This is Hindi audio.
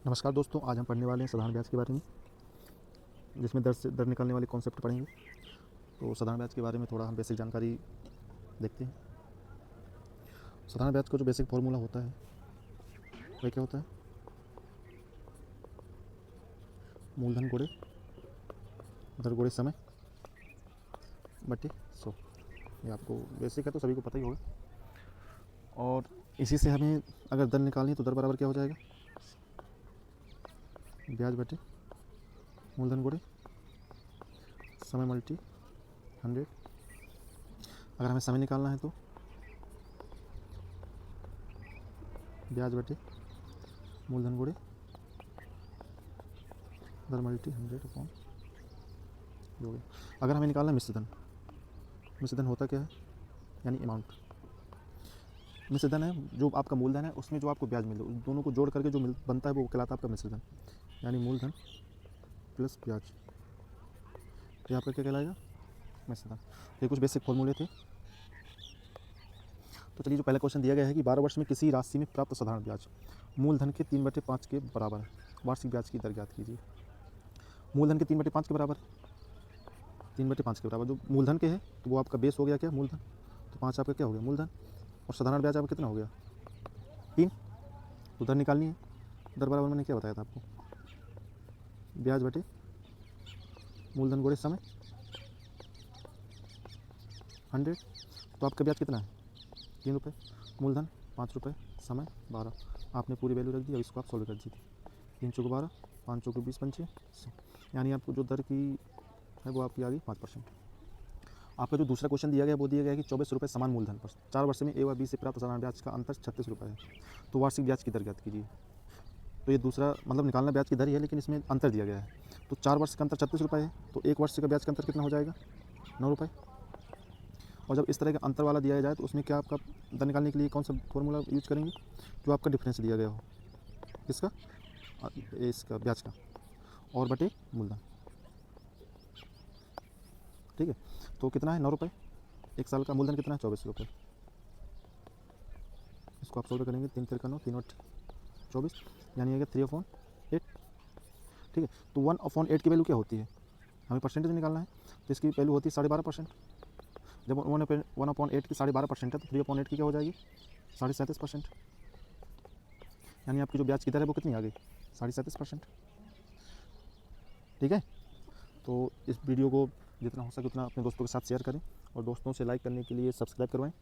नमस्कार दोस्तों, आज हम पढ़ने वाले हैं साधारण ब्याज के बारे में, जिसमें दर से दर निकालने वाले कॉन्सेप्ट पढ़ेंगे। तो साधारण ब्याज के बारे में थोड़ा हम बेसिक जानकारी देखते हैं। साधारण ब्याज का जो बेसिक फॉर्मूला होता है वह क्या होता है? मूलधन गुणे दर गुणे समय बटे 100। ये आपको बेसिक है तो सभी को पता ही होगा। और इसी से हमें अगर दर निकालनी है तो दर बराबर क्या हो जाएगा? ब्याज बटे मूलधन गुणे समय मल्टी 100। अगर हमें समय निकालना है तो ब्याज बटे मूलधन गुणे दर मल्टी 100 अपॉन जो गया। अगर हमें निकालना है मिश्रधन, मिश्रधन होता क्या है? यानी अमाउंट। मिश्रधन है जो आपका मूलधन है, उसमें जो आपको ब्याज मिले, उस दोनों को जोड़ करके जो बनता है वो कहलाता है आपका मिश्रधन, यानी मूलधन प्लस ब्याज। ये आपका क्या कहलाएगा? मिश्रधन। ये कुछ बेसिक फॉर्मूले थे। तो चलिए, जो पहला क्वेश्चन दिया गया है कि 12 वर्ष में किसी राशि में प्राप्त साधारण ब्याज मूलधन के 3/5 के बराबर है, वार्षिक ब्याज की दर ज्ञात कीजिए। मूलधन के 3/5 के बराबर, 3/5 के बराबर जो मूलधन के है तो वो आपका बेस हो गया क्या? मूलधन। तो 5 आपका क्या हो गया? मूलधन। और साधारण ब्याज आपका कितना हो गया? 3। तो दर निकालनी है। दर बराबर मैंने क्या बताया था आपको? ब्याज बटे मूलधन गुणे समय 100। तो आपका ब्याज कितना है? 3 रुपये। मूलधन 5 रुपये, समय 12। आपने पूरी वैल्यू रख दी। अब इसको आप सॉल्व कर दीजिए। 3 चौक 12, 5 चौक 20 पंचे 100। यानी आपको जो दर की है वो आपकी आ गई 5%। आपका जो दूसरा क्वेश्चन दिया गया वो दिया गया कि 24 रुपये समान मूलधन पर 4 वर्ष में ए व बी से प्राप्त साधारण ब्याज का अंतर 36 रुपये है, तो वार्षिक ब्याज की दर ज्ञात कीजिए। तो ये दूसरा मतलब निकालना ब्याज की दर ही है, लेकिन इसमें अंतर दिया गया है। तो 4 वर्ष का अंतर 36 रुपये है, तो 1 वर्ष का ब्याज का अंतर कितना हो जाएगा? 9 रुपये। और जब इस तरह का अंतर वाला दिया जाए तो उसमें क्या आपका दर निकालने के लिए कौन सा फॉर्मूला यूज करेंगे? जो आपका डिफरेंस दिया गया हो, किसका? इसका ब्याज का, और बटे मूलधन। ठीक है। तो कितना है? 9 रुपये। 1 साल का मूलधन कितना है? 24 रुपये। इसको आप सोल्व करेंगे। 3 तिरका 9, 3 और 24, यानी आएगा 3/8। ठीक है। तो 1/8 की वैल्यू क्या होती है? हमें परसेंटेज निकालना है, तो इसकी वैल्यू होती है 12.5%। जब 1/8 की 12.5% है तो 3/8 की क्या हो जाएगी? 37.5%। यानी आपकी जो ब्याज की दर है वो कितनी आ गई? 37%। ठीक है। तो इस वीडियो को जितना हो सके उतना अपने दोस्तों के साथ शेयर करें, और दोस्तों से लाइक करने के लिए सब्सक्राइब करवाएं,